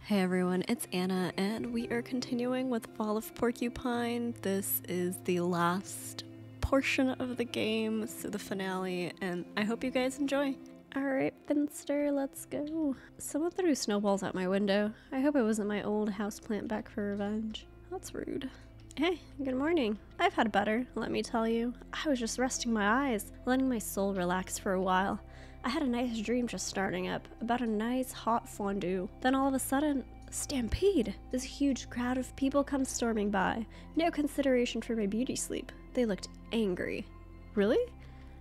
Hey everyone, it's Anna, and we are continuing with Fall of Porcupine. This is the last portion of the game, so the finale, and I hope you guys enjoy. Alright, Finster, let's go. Someone threw snowballs out my window. I hope it wasn't my old houseplant back for revenge. That's rude. Hey, good morning. I've had better, let me tell you. I was just resting my eyes, letting my soul relax for a while. I had a nice dream just starting up, about a nice hot fondue. Then all of a sudden, a stampede. This huge crowd of people comes storming by. No consideration for my beauty sleep. They looked angry. Really?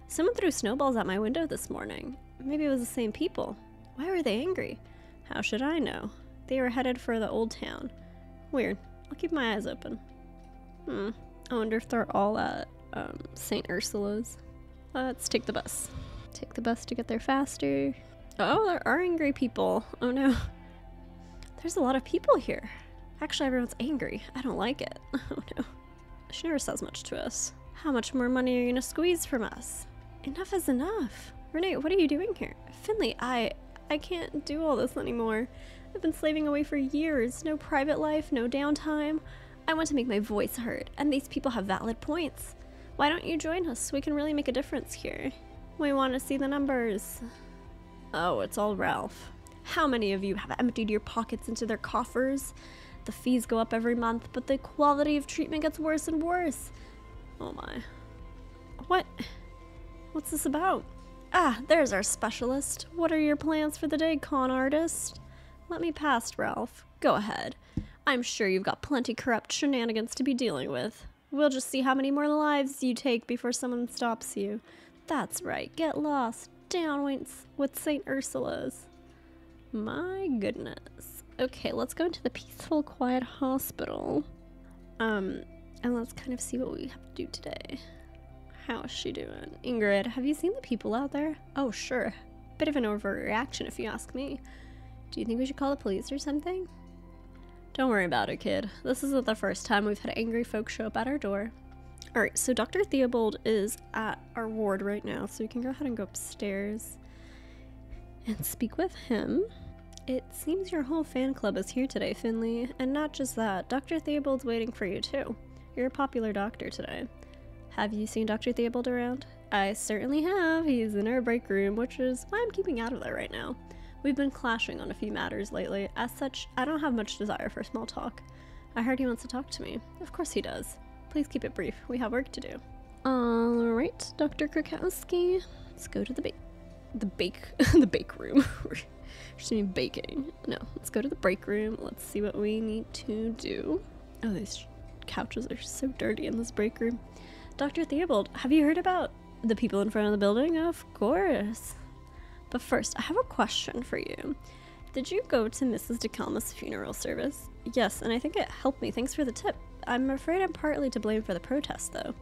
Someone threw snowballs at my window this morning. Maybe it was the same people. Why were they angry? How should I know? They were headed for the old town. Weird. I'll keep my eyes open. I wonder if they're all at St. Ursula's. Let's take the bus. Take the bus to get there faster. Oh, there are angry people. Oh no. There's a lot of people here. Actually, everyone's angry. I don't like it. Oh no. She never says much to us. How much more money are you gonna squeeze from us? Enough is enough. Renee, what are you doing here? Finley, I can't do all this anymore. I've been slaving away for years. No private life, no downtime. I want to make my voice heard, and these people have valid points. Why don't you join us so we can really make a difference here? We want to see the numbers. Oh, it's all Ralph. How many of you have emptied your pockets into their coffers? The fees go up every month, but the quality of treatment gets worse and worse. Oh my. What's this about? Ah, there's our specialist. What are your plans for the day, con artist? Let me pass, Ralph. Go ahead. I'm sure you've got plenty corrupt shenanigans to be dealing with. We'll just see how many more lives you take before someone stops you. That's right, get lost, down with St. Ursula's. My goodness. Okay, let's go into the peaceful, quiet hospital. And let's kind of see what we have to do today. How's she doing? Ingrid, have you seen the people out there? Oh, sure. Bit of an overreaction if you ask me. Do you think we should call the police or something? Don't worry about it, kid. This isn't the first time we've had angry folks show up at our door. Alright, so Dr. Theobald is at our ward right now, so we can go ahead and go upstairs and speak with him. It seems your whole fan club is here today, Finley, and not just that, Dr. Theobald's waiting for you too. You're a popular doctor today. Have you seen Dr. Theobald around? I certainly have. He's in our break room, which is why I'm keeping out of there right now. We've been clashing on a few matters lately. As such, I don't have much desire for small talk. I heard he wants to talk to me. Of course he does. Please keep it brief. We have work to do. Alright, Dr. Krakowski. Let's go to the bake room. Just mean baking. No, let's go to the break room. Let's see what we need to do. Oh, these couches are so dirty in this break room. Dr. Theobald, have you heard about the people in front of the building? Of course. But first, I have a question for you. Did you go to Mrs. DeKalma's funeral service? Yes, and I think it helped me. Thanks for the tip. I'm afraid I'm partly to blame for the protest, though.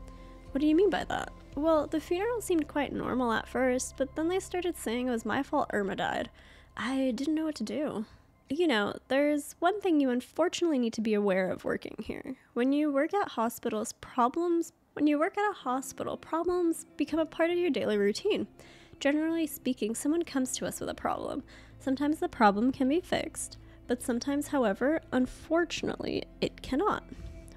What do you mean by that? Well, the funeral seemed quite normal at first, but then they started saying it was my fault Irma died. I didn't know what to do. You know, there's one thing you unfortunately need to be aware of working here. When you work at hospitals, problems become a part of your daily routine. Generally speaking, someone comes to us with a problem. Sometimes the problem can be fixed, but sometimes, however, unfortunately, it cannot.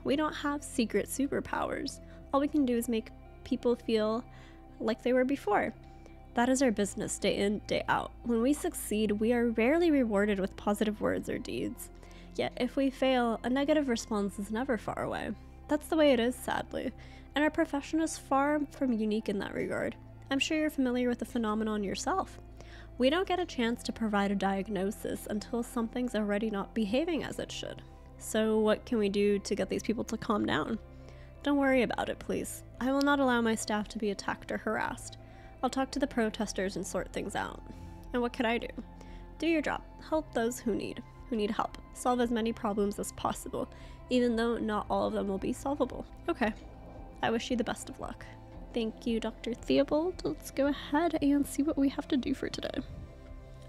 We don't have secret superpowers. All we can do is make people feel like they were before. That is our business day in, day out. When we succeed, we are rarely rewarded with positive words or deeds. Yet, if we fail, a negative response is never far away. That's the way it is, sadly. And our profession is far from unique in that regard. I'm sure you're familiar with the phenomenon yourself. We don't get a chance to provide a diagnosis until something's already not behaving as it should. So what can we do to get these people to calm down? Don't worry about it, please. I will not allow my staff to be attacked or harassed. I'll talk to the protesters and sort things out. And what can I do? Do your job. Help those who need help. Solve as many problems as possible, even though not all of them will be solvable. Okay. I wish you the best of luck. Thank you, Dr. Theobald. Let's go ahead and see what we have to do for today.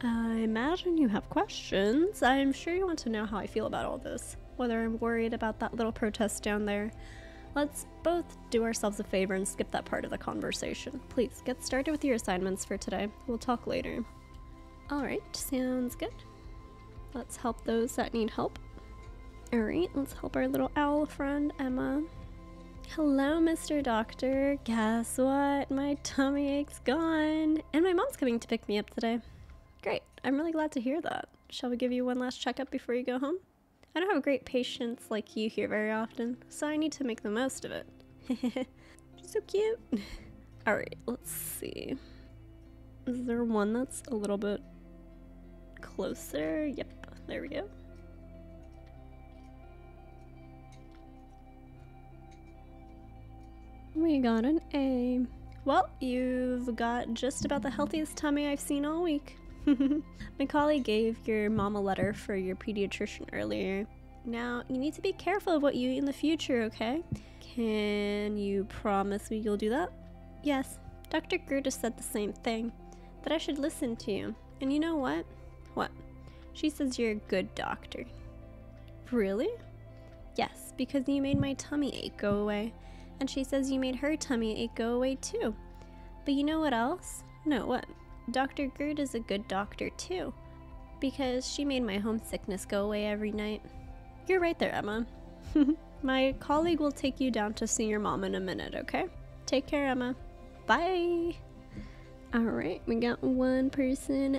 I imagine you have questions. I'm sure you want to know how I feel about all this, whether I'm worried about that little protest down there. Let's both do ourselves a favor and skip that part of the conversation. Please, get started with your assignments for today. We'll talk later. Alright, sounds good. Let's help those that need help. Alright, let's help our little owl friend, Emma. Hello, Mr. Doctor. Guess what? My tummy ache's gone. And my mom's coming to pick me up today. Great. I'm really glad to hear that. Shall we give you one last checkup before you go home? I don't have great patients like you here very often, so I need to make the most of it. She's so cute. Alright, let's see. Is there one that's a little bit closer? Yep, there we go. We got an A. Well, you've got just about the healthiest tummy I've seen all week. My colleague gave your mom a letter for your pediatrician earlier. Now, you need to be careful of what you eat in the future, okay? Can you promise me you'll do that? Yes, Dr. Gerda said the same thing, that I should listen to you. And you know what? What? She says you're a good doctor. Really? Yes, because you made my tummy ache go away. And she says you made her tummy ache go away too. But you know what else? No, what? Dr. Gerd is a good doctor too, because she made my homesickness go away every night. You're right there, Emma. My colleague will take you down to see your mom in a minute, okay? Take care, Emma. Bye! Alright, we got one person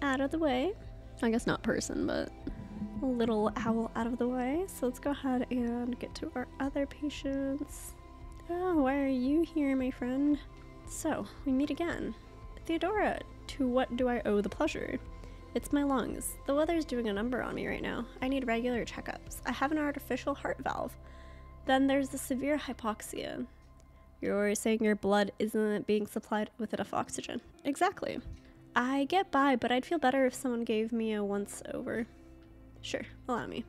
out of the way. I guess not person, but a little owl out of the way. So let's go ahead and get to our other patients. Oh, why are you here, my friend? So, we meet again. Theodora, to what do I owe the pleasure? It's my lungs. The weather's doing a number on me right now. I need regular checkups. I have an artificial heart valve. Then there's the severe hypoxia. You're saying your blood isn't being supplied with enough oxygen. Exactly. I get by, but I'd feel better if someone gave me a once over. Sure, allow me.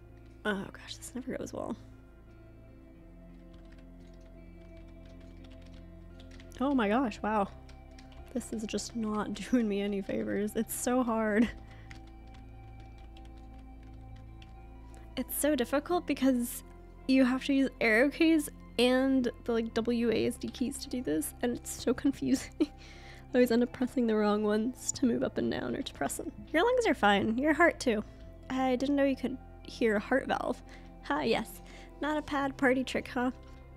Oh gosh, this never goes well. Oh my gosh, wow. This is just not doing me any favors. It's so hard. It's so difficult because you have to use arrow keys and the like WASD keys to do this, and it's so confusing. I always end up pressing the wrong ones to move up and down or to press them. Your lungs are fine. Your heart too. I didn't know you could hear a heart valve. Ha, yes. Not a pad party trick, huh?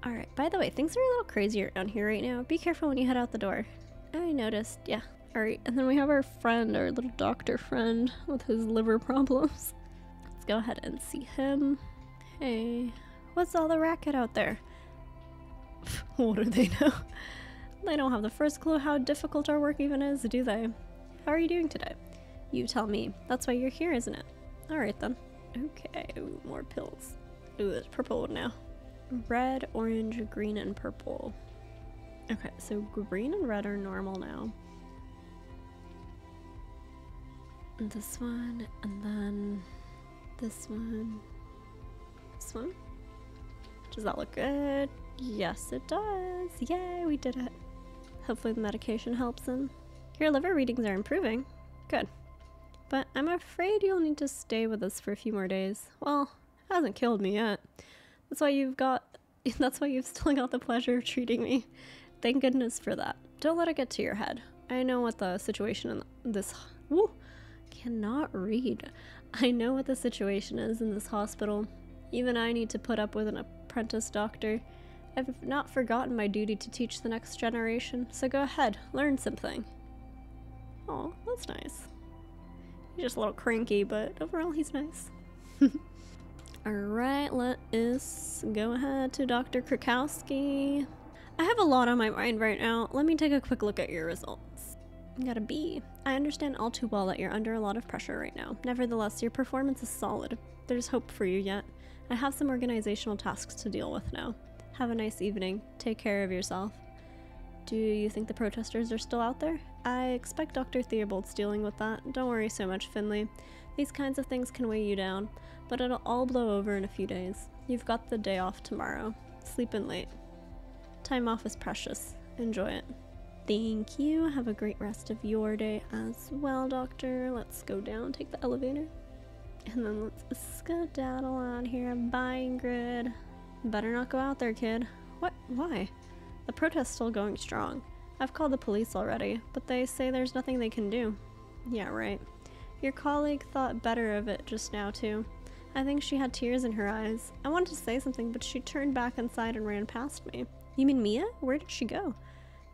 Alright, by the way, things are a little crazy around here right now. Be careful when you head out the door. I noticed, yeah. Alright, and then we have our friend, our little doctor friend with his liver problems. Let's go ahead and see him. Hey, what's all the racket out there? What do they know? They don't have the first clue how difficult our work even is, do they? How are you doing today? You tell me. That's why you're here, isn't it? Alright then. Okay, ooh, more pills. Ooh, there's purple one now. Red, orange, green, and purple. Okay, so green and red are normal now. And this one, and then this one. This one? Does that look good? Yes, it does. Yay, we did it. Hopefully the medication helps him. Your liver readings are improving. Good. But I'm afraid you'll need to stay with us for a few more days. Well, it hasn't killed me yet. That's why you've still got the pleasure of treating me. Thank goodness for that. Don't let it get to your head. I know what the situation in this... Woo! Cannot read. I know what the situation is in this hospital. Even I need to put up with an apprentice doctor. I've not forgotten my duty to teach the next generation, so go ahead, learn something. Oh, that's nice. He's just a little cranky, but overall he's nice. Alright, let us go ahead to Dr. Krakowski. I have a lot on my mind right now. Let me take a quick look at your results. You got a B. I understand all too well that you're under a lot of pressure right now. Nevertheless, your performance is solid. There's hope for you yet. I have some organizational tasks to deal with now. Have a nice evening. Take care of yourself. Do you think the protesters are still out there? I expect Dr. Theobald's dealing with that. Don't worry so much, Finley. These kinds of things can weigh you down, but it'll all blow over in a few days. You've got the day off tomorrow. Sleep in late. Time off is precious. Enjoy it. Thank you. Have a great rest of your day as well, Doctor. Let's go down, take the elevator. And then let's skedaddle out here. Bye, Ingrid. Better not go out there, kid. What? Why? The protest's still going strong. I've called the police already, but they say there's nothing they can do. Yeah, right. Your colleague thought better of it just now, too. I think she had tears in her eyes. I wanted to say something, but she turned back inside and ran past me. You mean Mia? Where did she go?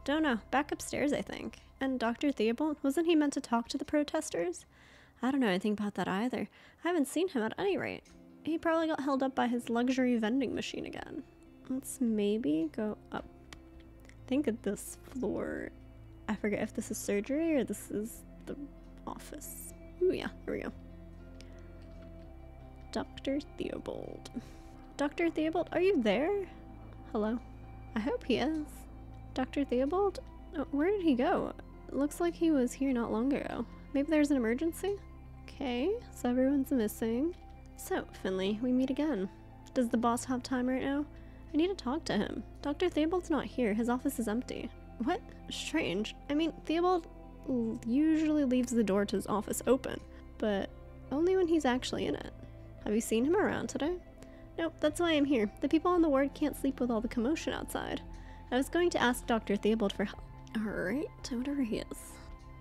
Don't know. Back upstairs, I think. And Dr. Theobald, wasn't he meant to talk to the protesters? I don't know anything about that either. I haven't seen him at any rate. He probably got held up by his luxury vending machine again. Let's maybe go up. I think at this floor. I forget if this is surgery or this is the office. Ooh, yeah, here we go. Dr. Theobald. Dr. Theobald, are you there? Hello? I hope he is. Dr. Theobald? Oh, where did he go? It looks like he was here not long ago. Maybe there's an emergency? Okay, so everyone's missing. So, Finley, we meet again. Does the boss have time right now? I need to talk to him. Dr. Theobald's not here. His office is empty. What? Strange. I mean, Theobald usually leaves the door to his office open, but only when he's actually in it. Have you seen him around today? Nope, that's why I'm here. The people on the ward can't sleep with all the commotion outside. I was going to ask Dr. Theobald for help. Alright, whatever he is.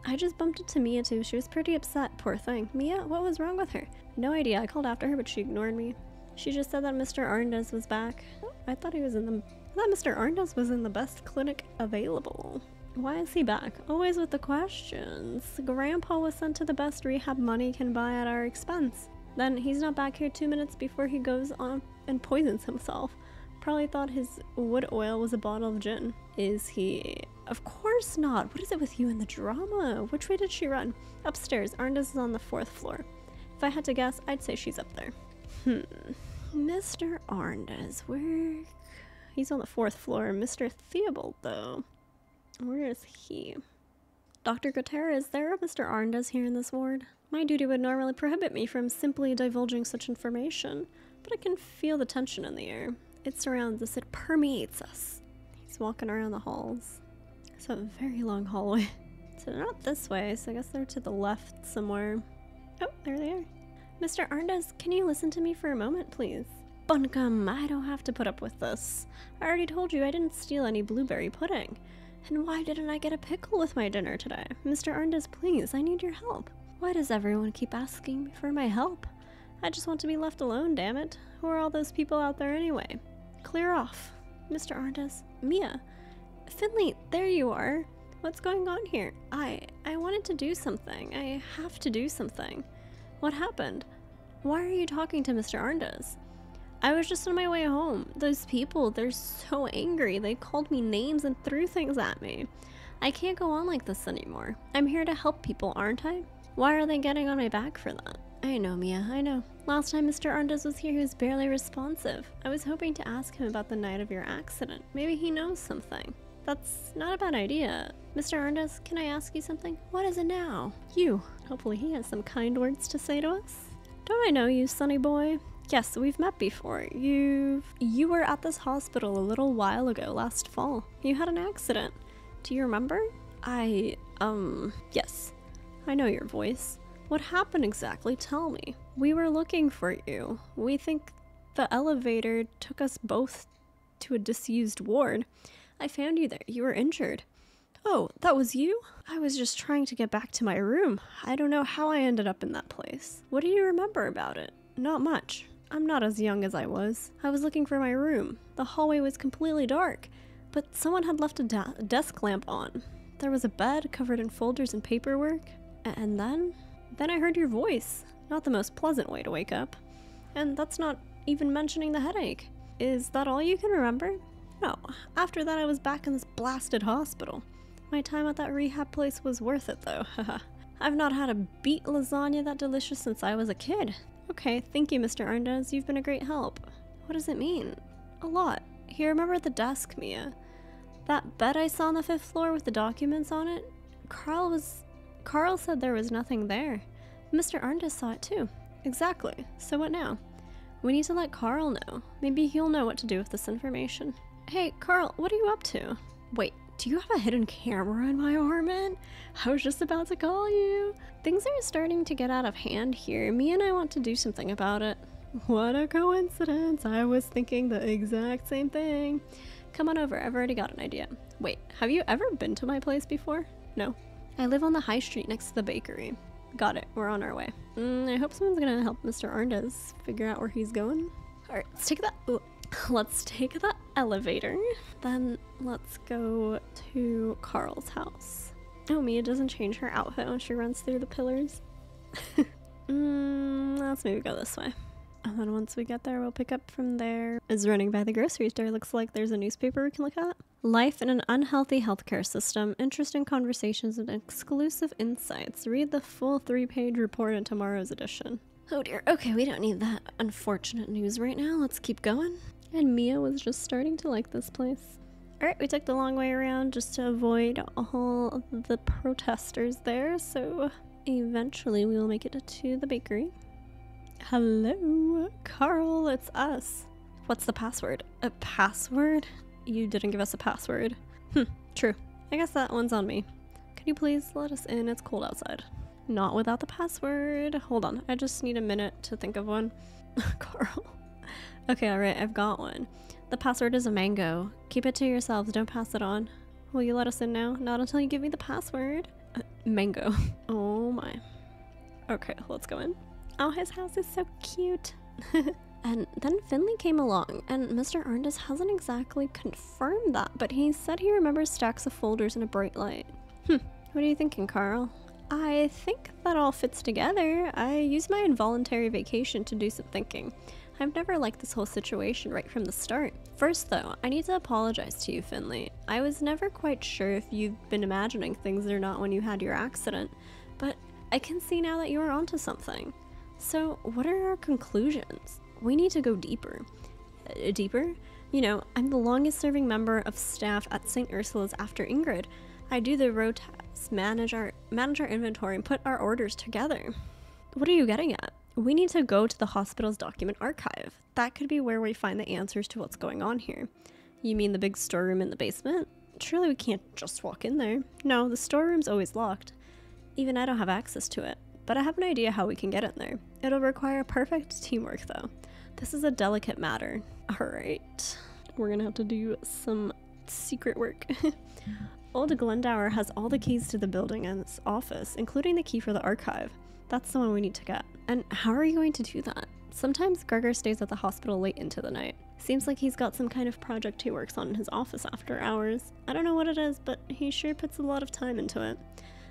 I just bumped into Mia too. She was pretty upset, poor thing. Mia, what was wrong with her? No idea. I called after her, but she ignored me. She just said that Mr. Arndez was back. I thought Mr. Arndez was in the best clinic available. Why is he back? Always with the questions. Grandpa was sent to the best rehab money can buy at our expense. Then he's not back here 2 minutes before he goes on and poisons himself. Probably thought his wood oil was a bottle of gin. Is he? Of course not. What is it with you and the drama? Which way did she run? Upstairs. Arndez is on the 4th floor. If I had to guess, I'd say she's up there. Mr. Arndez, where? He's on the 4th floor. Mr. Theobald, though. Where is he? Dr. Gutierrez, is there a Mr. Arndez here in this ward? My duty would normally prohibit me from simply divulging such information, but I can feel the tension in the air. It surrounds us, it permeates us. He's walking around the halls. It's a very long hallway. So they're not this way, so I guess they're to the left somewhere. Oh, there they are. Mr. Arndez, can you listen to me for a moment, please? Buncombe, I don't have to put up with this. I already told you I didn't steal any blueberry pudding. And why didn't I get a pickle with my dinner today? Mr. Arndez, please, I need your help. Why does everyone keep asking me for my help? I just want to be left alone, damn it. Who are all those people out there anyway? Clear off. Mr. Arndez. Mia. Finley, there you are. What's going on here? I wanted to do something. I have to do something. What happened? Why are you talking to Mr. Arndez? I was just on my way home. Those people, they're so angry. They called me names and threw things at me. I can't go on like this anymore. I'm here to help people, aren't I? Why are they getting on my back for that? I know, Mia, I know. Last time Mr. Arndez was here, he was barely responsive. I was hoping to ask him about the night of your accident. Maybe he knows something. That's not a bad idea. Mr. Arndez, can I ask you something? What is it now? You. Hopefully he has some kind words to say to us. Don't I know you, sonny boy? Yes, we've met before. You were at this hospital a little while ago, last fall. You had an accident. Do you remember? Yes. I know your voice. What happened exactly? Tell me. We were looking for you. We think the elevator took us both to a disused ward. I found you there. You were injured. Oh, that was you? I was just trying to get back to my room. I don't know how I ended up in that place. What do you remember about it? Not much. I'm not as young as I was. I was looking for my room. The hallway was completely dark, but someone had left a desk lamp on. There was a bed covered in folders and paperwork. And then I heard your voice. Not the most pleasant way to wake up. And that's not even mentioning the headache. Is that all you can remember? No. After that, I was back in this blasted hospital. My time at that rehab place was worth it, though. I've not had a beet lasagna that delicious since I was a kid. Okay, thank you, Mr. Arndez. You've been a great help. What does it mean? A lot. Here, remember the desk, Mia? That bed I saw on the 5th floor with the documents on it? Carl said there was nothing there. Mr. Arndez saw it too. Exactly. So what now? We need to let Carl know. Maybe he'll know what to do with this information. Hey, Carl, what are you up to? Wait, do you have a hidden camera in my apartment? I was just about to call you. Things are starting to get out of hand here. Me and I want to do something about it. What a coincidence. I was thinking the exact same thing. Come on over. I've already got an idea. Wait, have you ever been to my place before? No. I live on the high street next to the bakery. got it. We're on our way. I hope someone's gonna help Mr. Arndez figure out where he's going. All right, let's take the elevator. Then let's go to Carl's house. Oh, Mia doesn't change her outfit when she runs through the pillars. Let's maybe go this way. And then once we get there, we'll pick up from there. As running by the grocery store, looks like there's a newspaper we can look at. Life in an unhealthy healthcare system. Interesting conversations and exclusive insights. Read the full 3-page report in tomorrow's edition. Oh dear. Okay, we don't need that unfortunate news right now. Let's keep going. And Mia was just starting to like this place. Alright, we took the long way around just to avoid all the protesters there. So eventually we will make it to the bakery. Hello, Carl, it's us. What's the password? A password? You didn't give us a password. True. I guess that one's on me. Could you please let us in? It's cold outside. Not without the password. Hold on, I just need a minute to think of one. Carl. Okay, alright, I've got one. The password is a mango. Keep it to yourselves, don't pass it on. Will you let us in now? Not until you give me the password. Mango. Oh my. Okay, let's go in. Oh, his house is so cute. And then Finley came along, and Mr. Arndez hasn't exactly confirmed that, but he said he remembers stacks of folders and a bright light. What are you thinking, Carl? I think that all fits together. I used my involuntary vacation to do some thinking. I've never liked this whole situation right from the start. First though, I need to apologize to you, Finley. I was never quite sure if you've been imagining things or not when you had your accident, but I can see now that you are onto something. So what are our conclusions? We need to go deeper. Deeper? You know, I'm the longest serving member of staff at St. Ursula's after Ingrid. I do the road tests, manage our inventory, and put our orders together. What are you getting at? We need to go to the hospital's document archive. That could be where we find the answers to what's going on here. You mean the big storeroom in the basement? Surely we can't just walk in there. No, the storeroom's always locked. Even I don't have access to it. But I have an idea how we can get in there. It'll require perfect teamwork though. This is a delicate matter. Alright. We're gonna have to do some secret work. Old Glendower has all the keys to the building and its office, including the key for the archive. That's the one we need to get. And how are you going to do that? Sometimes Gregor stays at the hospital late into the night. Seems like he's got some kind of project he works on in his office after hours. I don't know what it is, but he sure puts a lot of time into it.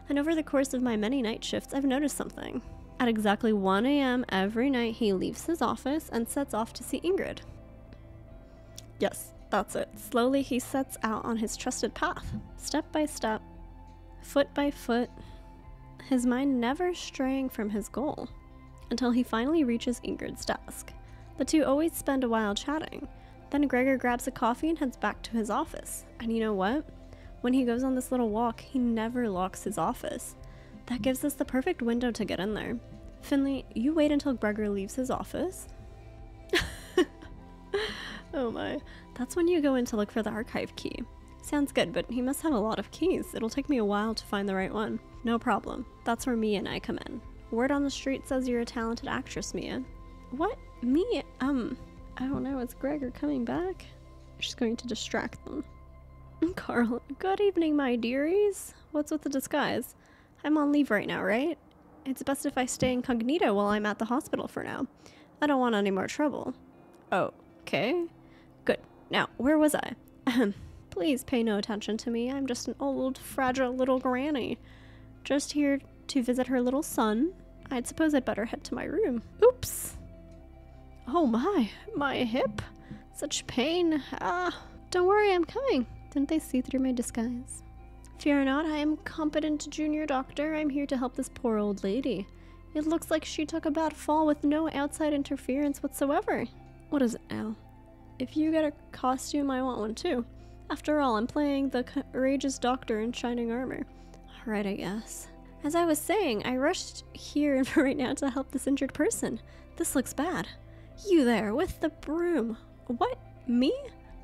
And over the course of my many night shifts, I've noticed something. At exactly 1 a.m. every night, he leaves his office and sets off to see Ingrid. Yes, that's it. Slowly, he sets out on his trusted path, step by step, foot by foot, his mind never straying from his goal, until he finally reaches Ingrid's desk. The two always spend a while chatting. Then Gregor grabs a coffee and heads back to his office. And you know what? When he goes on this little walk, he never locks his office. That gives us the perfect window to get in there. Finley, you wait until Gregor leaves his office. Oh my. That's when you go in to look for the archive key. Sounds good, but he must have a lot of keys. It'll take me a while to find the right one. No problem. That's where Mia and I come in. Word on the street says you're a talented actress, Mia. What? Me? I don't know. Is Gregor coming back? She's going to distract them. Carl, good evening, my dearies. What's with the disguise? I'm on leave right now, right? It's best if I stay incognito while I'm at the hospital for now. I don't want any more trouble. Oh, okay. Good. Now, where was I? Please pay no attention to me. I'm just an old, fragile little granny. Just here to visit her little son. I'd suppose I'd better head to my room. Oops. Oh my hip. Such pain. Don't worry, I'm coming. Didn't they see through my disguise? Fear not, I am competent junior doctor. I'm here to help this poor old lady. It looks like she took a bad fall with no outside interference whatsoever. What is it now? If you get a costume, I want one too. After all, I'm playing the courageous doctor in shining armor. Alright, I guess. As I was saying, I rushed here right now to help this injured person. This looks bad. You there, with the broom. What? Me?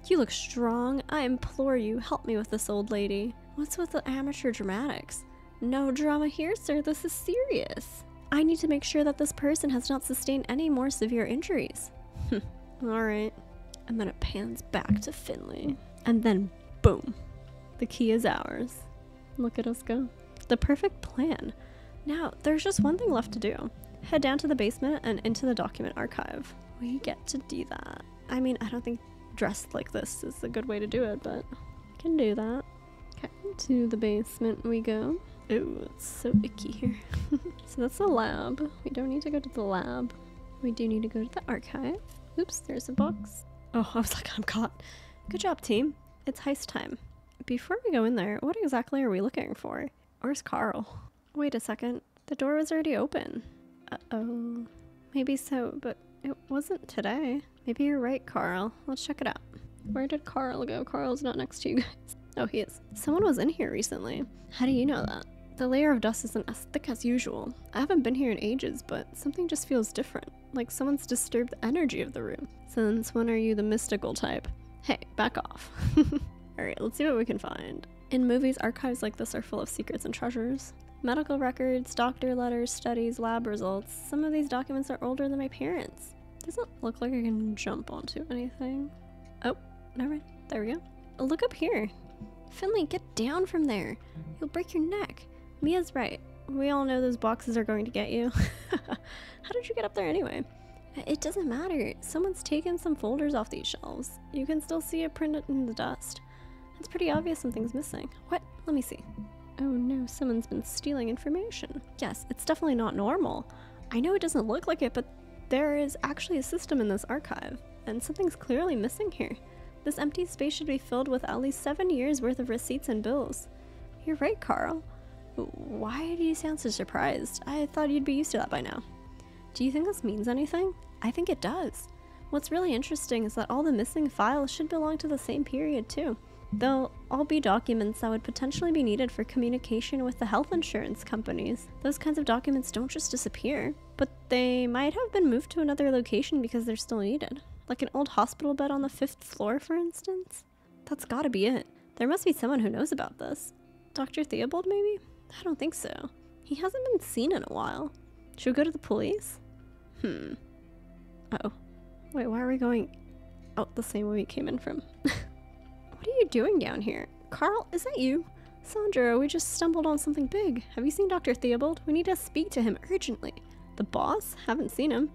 You look strong. I implore you, help me with this old lady. What's with the amateur dramatics? No drama here, sir. This is serious. I need to make sure that this person has not sustained any more severe injuries. Alright. And then it pans back to Finley. And then, boom. The key is ours. Look at us go. The perfect plan. Now, there's just one thing left to do. Head down to the basement and into the document archive. We get to do that. I mean, I don't think dressed like this is a good way to do it, but I can do that. Okay, to the basement we go. Ooh, it's so icky here. So that's the lab. We don't need to go to the lab. We do need to go to the archive. Oops, there's a box. Oh, I was like, I'm caught. Good job, team. It's heist time. Before we go in there, what exactly are we looking for? Where's Carl? Wait a second. The door was already open. Uh-oh. Maybe so, but it wasn't today. Maybe you're right, Carl. Let's check it out. Where did Carl go? Carl's not next to you guys. Oh, he is. Someone was in here recently. How do you know that? The layer of dust isn't as thick as usual. I haven't been here in ages, but something just feels different. Like someone's disturbed the energy of the room. Since when are you the mystical type? Hey, back off. Alright, let's see what we can find. In movies, archives like this are full of secrets and treasures. Medical records, doctor letters, studies, lab results. Some of these documents are older than my parents. Doesn't look like I can jump onto anything. Oh, never mind. There we go. Oh, look up here. Finley, get down from there. You'll break your neck. Mia's right. We all know those boxes are going to get you. How did you get up there anyway? It doesn't matter. Someone's taken some folders off these shelves. You can still see it printed in the dust. It's pretty obvious something's missing. What? Let me see. Oh no, someone's been stealing information. Yes, it's definitely not normal. I know it doesn't look like it, but there is actually a system in this archive, and something's clearly missing here. This empty space should be filled with at least 7 years worth of receipts and bills. You're right, Carl. Why do you sound so surprised? I thought you'd be used to that by now. Do you think this means anything? I think it does. What's really interesting is that all the missing files should belong to the same period too. They'll all be documents that would potentially be needed for communication with the health insurance companies. Those kinds of documents don't just disappear, but they might have been moved to another location because they're still needed. Like an old hospital bed on the 5th floor, for instance? That's gotta be it. There must be someone who knows about this. Dr. Theobald, maybe? I don't think so. He hasn't been seen in a while. Should we go to the police? Uh-oh. Wait, why are we going out the same way we came in from? What are you doing down here? Carl, is that you? Sandra, we just stumbled on something big. Have you seen Dr. Theobald? We need to speak to him urgently. The boss? Haven't seen him.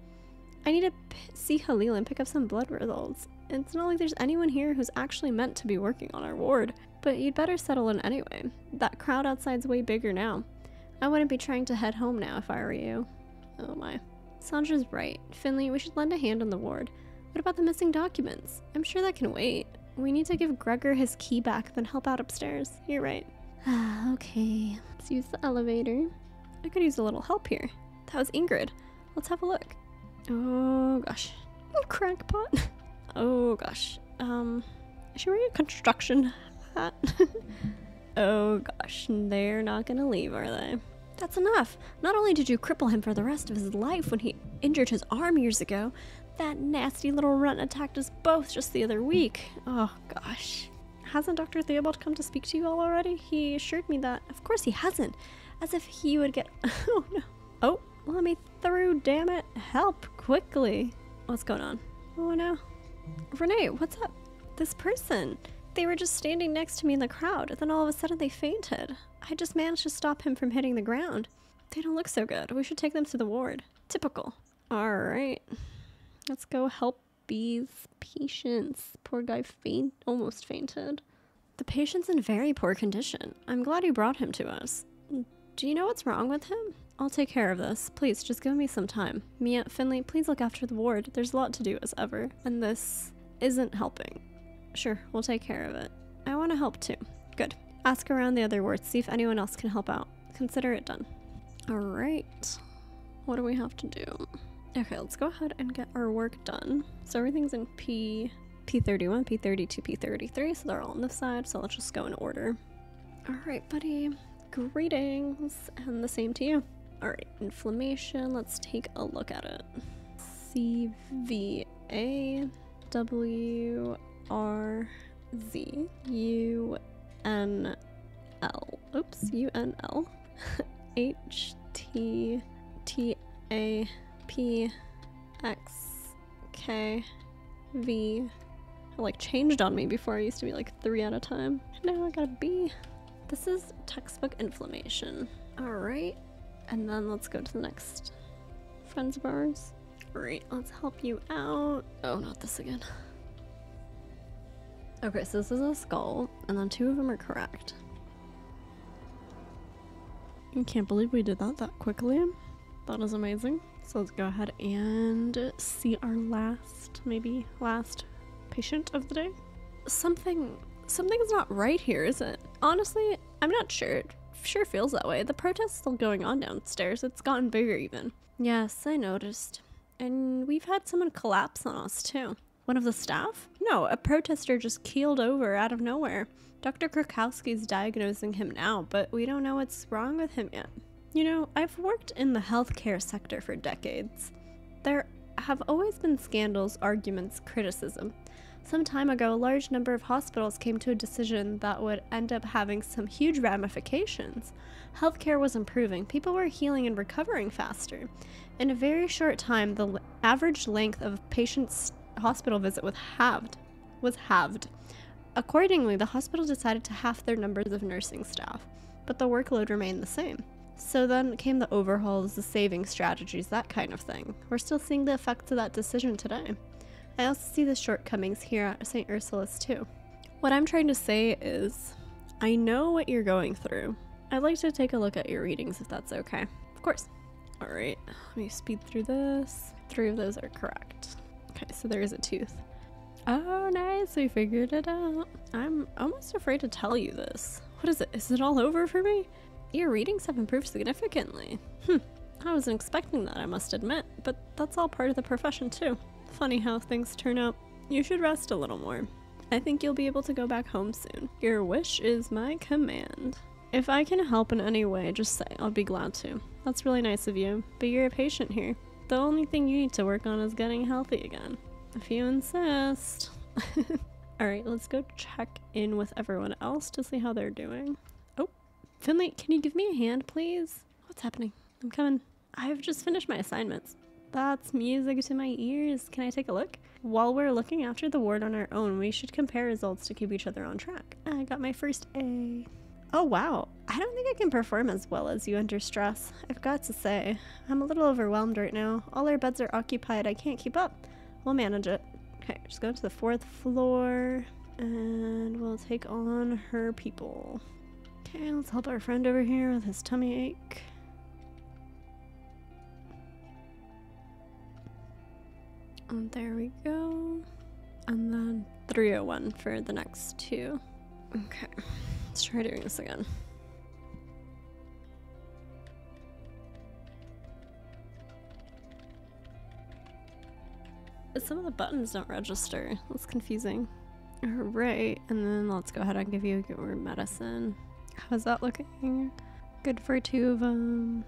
I need to see Halil and pick up some blood results. It's not like there's anyone here who's actually meant to be working on our ward. But you'd better settle in anyway. That crowd outside's way bigger now. I wouldn't be trying to head home now if I were you. Oh my. Sandra's right. Finley, we should lend a hand on the ward. What about the missing documents? I'm sure that can wait. We need to give Gregor his key back, then help out upstairs. You're right. Okay. Let's use the elevator. I could use a little help here. That was Ingrid. Let's have a look. Oh gosh. Crackpot. Oh gosh. Is she wearing a construction hat? Oh gosh. They're not gonna leave, are they? That's enough. Not only did you cripple him for the rest of his life when he injured his arm years ago, that nasty little runt attacked us both just the other week. Oh gosh. Hasn't Dr. Theobald come to speak to you all already? He assured me that. Of course he hasn't. As if he would get... Oh no. Oh, let me through, damn it. Help, quickly. What's going on? Oh no. Renee, what's up? This person. They were just standing next to me in the crowd, then all of a sudden they fainted. I just managed to stop him from hitting the ground. They don't look so good. We should take them to the ward. Typical. Alright. Let's go help these patients. Poor guy almost fainted. The patient's in very poor condition. I'm glad you brought him to us. Do you know what's wrong with him? I'll take care of this. Please, just give me some time. Mia, Finley, please look after the ward. There's a lot to do as ever, and this isn't helping. Sure, we'll take care of it. I want to help too. Good. Ask around the other wards, see if anyone else can help out. Consider it done. Alright. What do we have to do? Okay, let's go ahead and get our work done. So everything's in P31, P32, P33, so they're all on this side, so let's just go in order. Alright, buddy. Greetings, and the same to you. Alright, inflammation, let's take a look at it. CVA WRZ UNL. Oops, UNL. HTTAPXKV. Like changed on me before. I used to be like 3 at a time. Now I got a B. This is textbook inflammation. Alright. And then let's go to the next friends of ours. Alright, let's help you out. Oh, not this again. Okay, so this is a skull, and then 2 of them are correct. I can't believe we did that quickly. That is amazing. So let's go ahead and see our last patient of the day. Something's not right here, is it? Honestly, I'm not sure. It sure feels that way. The protest's still going on downstairs. It's gotten bigger even. Yes, I noticed. And we've had someone collapse on us too. One of the staff? No, a protester just keeled over out of nowhere. Dr. Krakowski's diagnosing him now, but we don't know what's wrong with him yet. You know, I've worked in the healthcare sector for decades. There have always been scandals, arguments, criticism. Some time ago, a large number of hospitals came to a decision that would end up having some huge ramifications. Healthcare was improving, people were healing and recovering faster. In a very short time, the average length of a patient's hospital visit was halved. Accordingly, the hospital decided to half their numbers of nursing staff, but the workload remained the same. So then came the overhauls, the saving strategies, that kind of thing. We're still seeing the effects of that decision today. I also see the shortcomings here at St. Ursula's too. What I'm trying to say is, I know what you're going through. I'd like to take a look at your readings if that's okay. Of course. Alright, let me speed through this. 3 of those are correct. Okay, so there is a tooth. Oh, nice, we figured it out. I'm almost afraid to tell you this. What is it? Is it all over for me? Your readings have improved significantly. I wasn't expecting that, I must admit, but that's all part of the profession too. Funny how things turn out. You should rest a little more. I think you'll be able to go back home soon. Your wish is my command. If I can help in any way, just say. I'll be glad to. That's really nice of you, but you're a patient here. The only thing you need to work on is getting healthy again. If you insist. Alright, let's go check in with everyone else to see how they're doing. Oh, Finley, can you give me a hand, please? What's happening? I'm coming. I've just finished my assignments. That's music to my ears. Can I take a look? While we're looking after the ward on our own, we should compare results to keep each other on track. I got my first A. Oh wow, I don't think I can perform as well as you under stress. I've got to say, I'm a little overwhelmed right now. All our beds are occupied. I can't keep up. We'll manage it. Okay, just go to the 4th floor and we'll take on her people. Okay, let's help our friend over here with his tummy ache. And there we go. And then 301 for the next 2. Okay, let's try doing this again. Some of the buttons don't register. That's confusing. Alright, and then let's go ahead and give you your medicine. How's that looking? Good for 2 of them.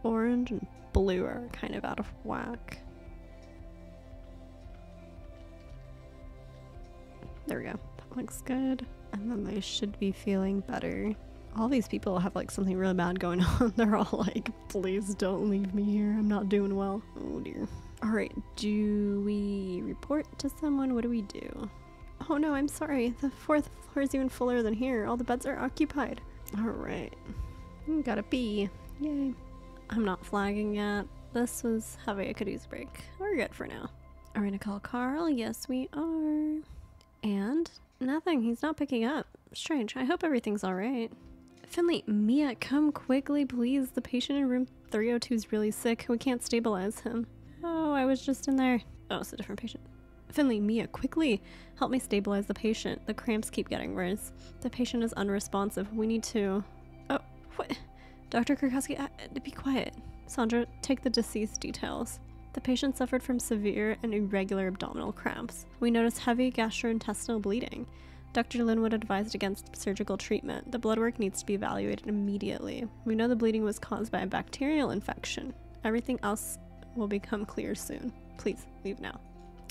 Orange and blue are kind of out of whack. There we go. That looks good. And then they should be feeling better. All these people have like something really bad going on. They're all like, please don't leave me here. I'm not doing well. Oh dear. Alright, do we report to someone? What do we do? Oh no, I'm sorry. The 4th floor is even fuller than here. All the beds are occupied. Alright. Got a B. Yay. I'm not flagging yet. This was heavy. I could use a break. We're good for now. Are we gonna call Carl? Yes, we are. And? Nothing. He's not picking up. Strange. I hope everything's alright. Finley, Mia, come quickly, please. The patient in room 302 is really sick. We can't stabilize him. Oh, I was just in there. Oh, it's a different patient. Finley, Mia, quickly! Help me stabilize the patient. The cramps keep getting worse. The patient is unresponsive. We need to... Oh, what? Dr. Krakowski, be quiet. Sandra, take the deceased details. The patient suffered from severe and irregular abdominal cramps. We noticed heavy gastrointestinal bleeding. Dr. Linwood advised against surgical treatment. The blood work needs to be evaluated immediately. We know the bleeding was caused by a bacterial infection. Everything else will become clear soon. Please, leave now.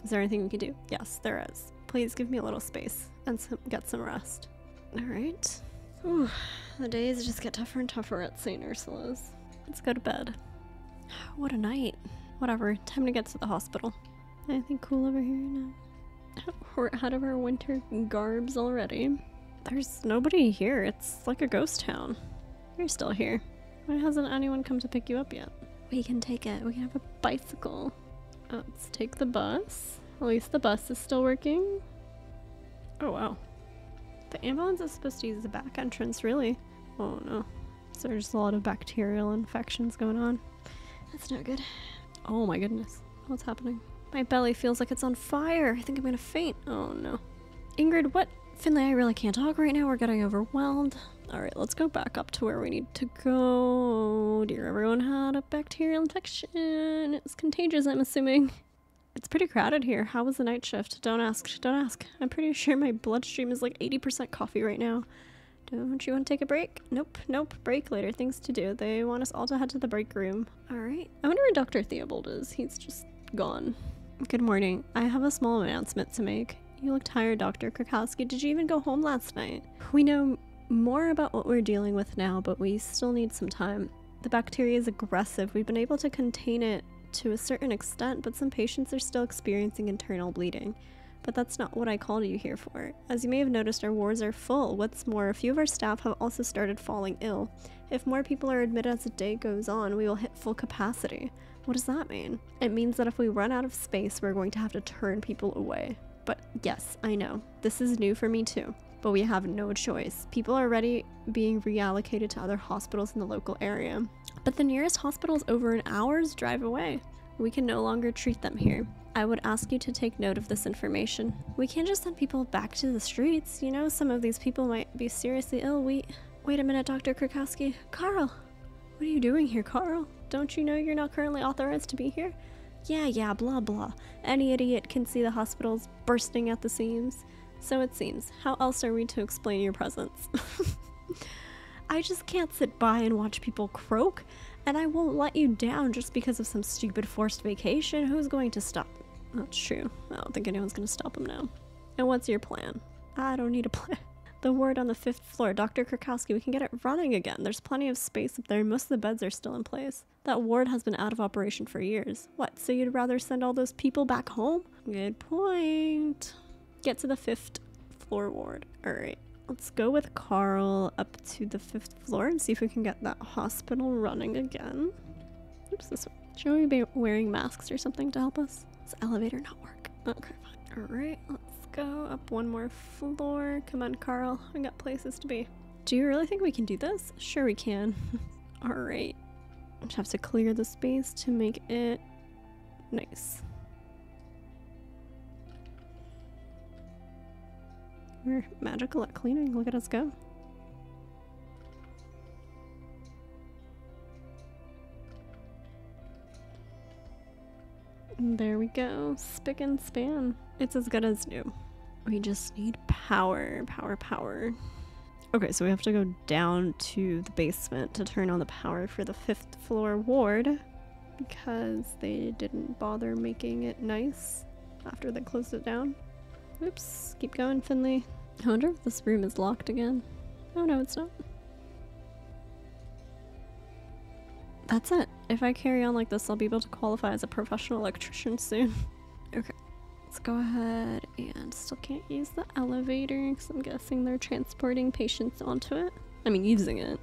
Is there anything we can do? Yes, there is. Please give me a little space and get some rest. Alright. The days just get tougher and tougher at St. Ursula's. Let's go to bed. What a night. Whatever, time to get to the hospital. Anything cool over here? No. We're out of our winter garbs already. There's nobody here. It's like a ghost town. You're still here. Why hasn't anyone come to pick you up yet? We can take it. We can have a bicycle. Let's take the bus. At least the bus is still working. Oh, wow. The ambulance is supposed to use the back entrance, really. Oh, no. So there's a lot of bacterial infections going on. That's not good. Oh, my goodness. What's happening? My belly feels like it's on fire. I think I'm gonna faint. Oh, no. Ingrid, what? Finley, I really can't talk right now. We're getting overwhelmed. Alright, let's go back up to where we need to go. Oh dear, everyone had a bacterial infection. It's contagious, I'm assuming. It's pretty crowded here. How was the night shift? Don't ask. Don't ask. I'm pretty sure my bloodstream is like 80% coffee right now. Don't you want to take a break? Nope, nope. Break later. Things to do. They want us all to head to the break room. Alright. I wonder where Dr. Theobald is. He's just gone. Good morning. I have a small announcement to make. You look tired, Dr. Krakowski. Did you even go home last night? We know more about what we're dealing with now, but we still need some time. The bacteria is aggressive. We've been able to contain it to a certain extent, but some patients are still experiencing internal bleeding. But that's not what I called you here for. As you may have noticed, our wards are full. What's more, a few of our staff have also started falling ill. If more people are admitted as the day goes on, we will hit full capacity. What does that mean? It means that if we run out of space, we're going to have to turn people away. But yes, I know. This is new for me too. But we have no choice. People are already being reallocated to other hospitals in the local area. But the nearest hospital is over an hour's drive away. We can no longer treat them here. I would ask you to take note of this information. We can't just send people back to the streets. You know, some of these people might be seriously ill. Wait a minute, Dr. Krakowski. Carl! What are you doing here, Carl? Don't you know you're not currently authorized to be here? Yeah, blah blah. Any idiot can see the hospital's bursting at the seams. So it seems. How else are we to explain your presence? I just can't sit by and watch people croak, and I won't let you down just because of some stupid forced vacation. Who's going to stop? That's true. I don't think anyone's going to stop him now. And what's your plan? I don't need a plan. The ward on the 5th floor. Dr. Krakowski, we can get it running again. There's plenty of space up there. Most of the beds are still in place. That ward has been out of operation for years. What, so you'd rather send all those people back home? Good point. Get to the 5th floor ward. Alright, let's go with Carl up to the 5th floor and see if we can get that hospital running again. Oops, this way. Should we be wearing masks or something to help us? Does the elevator not work? Okay, fine. Alright, let's go up one more floor. Come on, Carl. I got places to be. Do you really think we can do this? Sure we can. Alright. Just have to clear the space to make it nice. We're magical at cleaning. Look at us go. There we go. Spick and span. It's as good as new. We just need power. Power. Okay, so we have to go down to the basement to turn on the power for the 5th floor ward because they didn't bother making it nice after they closed it down. Oops, keep going, Finley. I wonder if this room is locked again. Oh no, it's not. That's it. If I carry on like this, I'll be able to qualify as a professional electrician soon. Okay, let's go ahead and still can't use the elevator because I'm guessing they're transporting patients onto it. I mean, using it,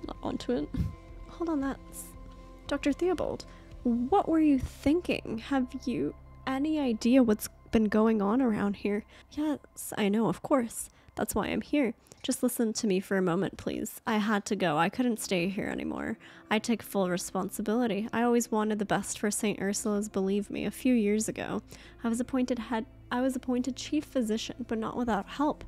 not onto it. Hold on, that's Dr. Theobald. What were you thinking? Have you any idea what's been going on around here? Yes, I know, of course. That's why I'm here. Just listen to me for a moment, please. I had to go. I couldn't stay here anymore. I take full responsibility. I always wanted the best for St. Ursula's, believe me. A few years ago, I was appointed chief physician, but not without help.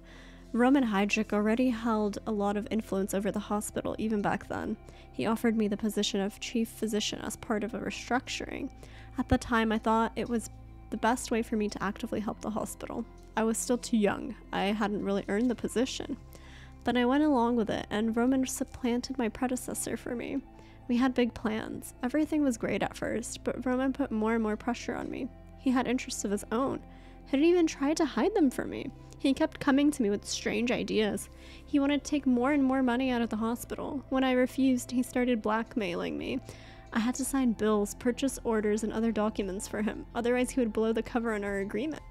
Roman Heydrich already held a lot of influence over the hospital, even back then. He offered me the position of chief physician as part of a restructuring. At the time, I thought it was the best way for me to actively help the hospital. I was still too young. I hadn't really earned the position. Then I went along with it, and Roman supplanted my predecessor for me. We had big plans. Everything was great at first, but Roman put more and more pressure on me. He had interests of his own. He didn't even try to hide them from me. He kept coming to me with strange ideas. He wanted to take more and more money out of the hospital. When I refused, he started blackmailing me. I had to sign bills, purchase orders, and other documents for him. Otherwise, he would blow the cover on our agreement.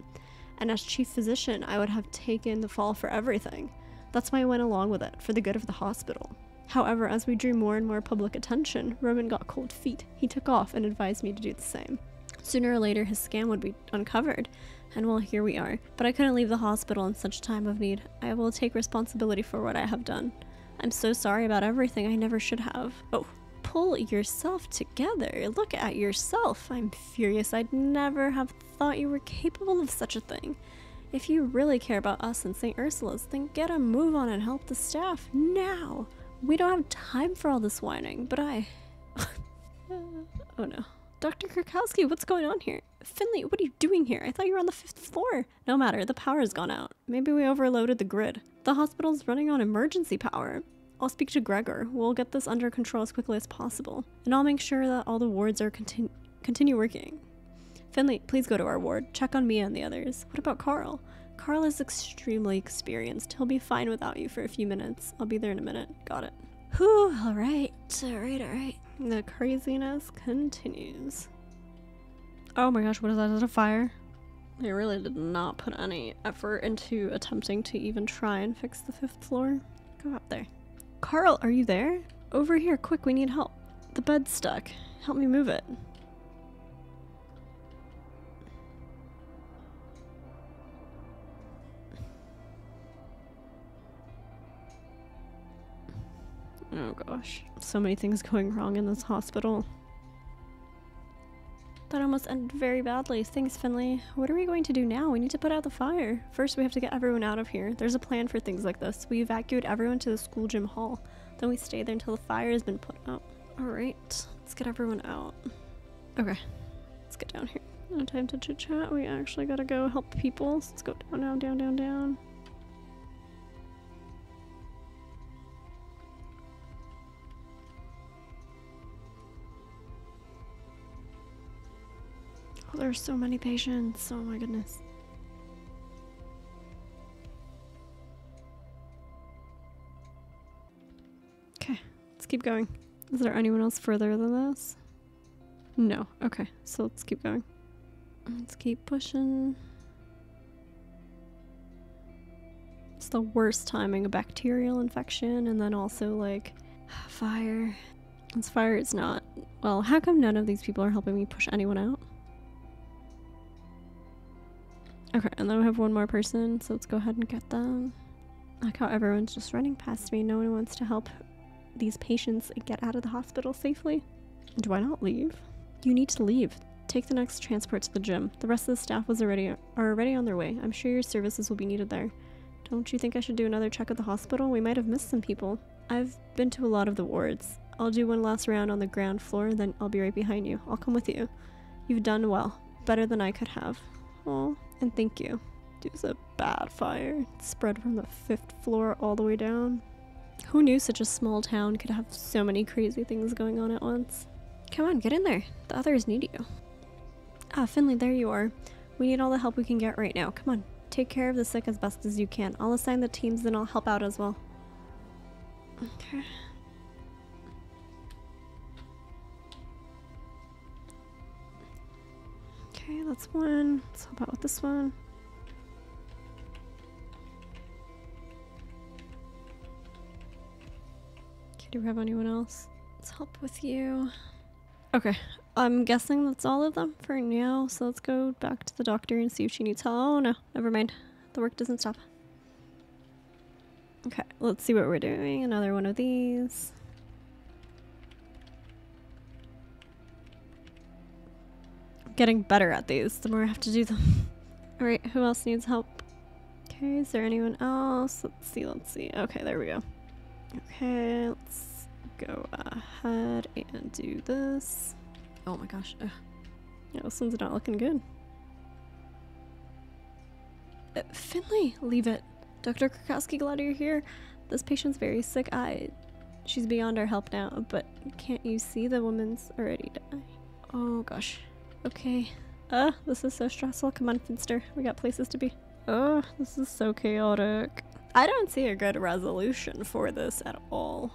And as chief physician, I would have taken the fall for everything. That's why I went along with it, for the good of the hospital. However, as we drew more and more public attention, Roman got cold feet. He took off and advised me to do the same. Sooner or later, his scam would be uncovered, and well, here we are. But I couldn't leave the hospital in such a time of need. I will take responsibility for what I have done. I'm so sorry about everything. I never should have. Oh, pull yourself together. Look at yourself. I'm furious. I'd never have thought you were capable of such a thing. If you really care about us and St. Ursula's, then get a move on and help the staff now. We don't have time for all this whining, but I... Oh no. Dr. Krakowski, what's going on here? Finley, what are you doing here? I thought you were on the 5th floor. No matter, the power has gone out. Maybe we overloaded the grid. The hospital's running on emergency power. I'll speak to Gregor. We'll get this under control as quickly as possible. And I'll make sure that all the wards are continue working. Finley, please go to our ward. Check on Mia and the others. What about Carl? Carl is extremely experienced. He'll be fine without you for a few minutes. I'll be there in a minute. Got it. Whew, alright. The craziness continues. Oh my gosh, what is that? Is that a fire? They really did not put any effort into attempting to even try and fix the 5th floor. Go up there. Carl, are you there? Over here, quick, we need help. The bed's stuck. Help me move it. Oh gosh, so many things going wrong in this hospital. That almost ended very badly. Thanks, Finley. What are we going to do now? We need to put out the fire. First, we have to get everyone out of here. There's a plan for things like this. We evacuate everyone to the school gym hall. Then we stay there until the fire has been put out. Alright, let's get everyone out. Okay, let's get down here. No time to chit chat. We actually gotta go help people. So let's go down now, down, down, down. Oh, there's so many patients. Oh my goodness. Okay, let's keep going. Is there anyone else further than this? No. Okay, so let's keep going. Let's keep pushing. It's the worst timing, a bacterial infection, and then also like fire. It's fire, it's not. Well, how come none of these people are helping me push anyone out? Okay, and then we have one more person, so let's go ahead and get them. Like how everyone's just running past me. No one wants to help these patients get out of the hospital safely. Do I not leave? You need to leave. Take the next transport to the gym. The rest of the staff are already on their way. I'm sure your services will be needed there. Don't you think I should do another check at the hospital? We might have missed some people. I've been to a lot of the wards. I'll do one last round on the ground floor, then I'll be right behind you. I'll come with you. You've done well. Better than I could have. Oh, and thank you. It was a bad fire. It spread from the 5th floor all the way down. Who knew such a small town could have so many crazy things going on at once? Come on, get in there. The others need you. Ah, Finley, there you are. We need all the help we can get right now. Come on, take care of the sick as best as you can. I'll assign the teams, then I'll help out as well. Okay. Okay, that's one. Let's help out with this one. Okay, do we have anyone else? Let's help with you. Okay, I'm guessing that's all of them for now, so let's go back to the doctor and see if she needs help. Oh no, never mind. The work doesn't stop. Okay, let's see what we're doing. Another one of these. Getting better at these the more I have to do them. Alright, who else needs help? Okay, is there anyone else? Let's see. Okay, there we go. Okay, let's go ahead and do this. Oh my gosh. Ugh. Yeah, this one's not looking good. Finley, leave it. Dr. Krakowski, glad you're here. This patient's very sick. She's beyond our help now, but can't you see the woman's already died? Oh gosh. Okay. This is so stressful. Come on, Finster. We got places to be. Oh, this is so chaotic. I don't see a good resolution for this at all.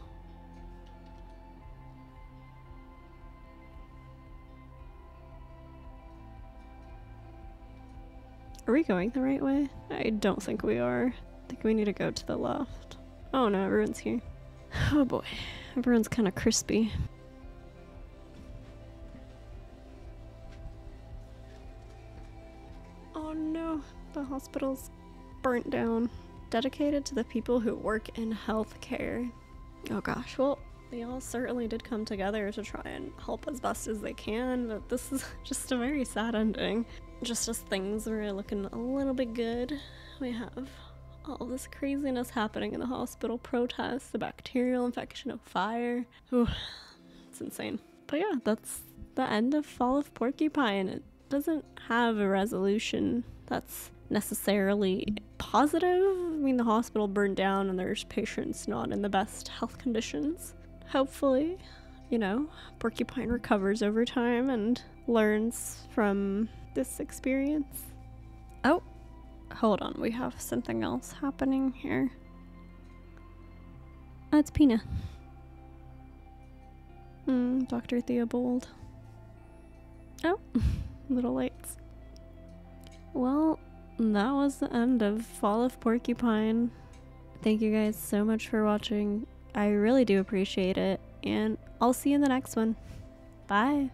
Are we going the right way? I don't think we are. I think we need to go to the left. Oh no, everyone's here. Oh boy, everyone's kind of crispy. Oh no, the hospital's burnt down. Dedicated to the people who work in healthcare. Oh gosh, well, they all certainly did come together to try and help as best as they can, but this is just a very sad ending. Just as things were looking a little bit good, we have all this craziness happening in the hospital, protests, the bacterial infection of fire. Ooh, it's insane. But yeah, that's the end of Fall of Porcupine. It doesn't have a resolution that's necessarily positive. I mean, the hospital burned down and there's patients not in the best health conditions. Hopefully, you know, Porcupine recovers over time and learns from this experience. Oh, hold on, we have something else happening here. Oh, it's Pina. Dr. Theobald. Oh, little lights. Well, that was the end of Fall of Porcupine. Thank you guys so much for watching. I really do appreciate it, and I'll see you in the next one. Bye!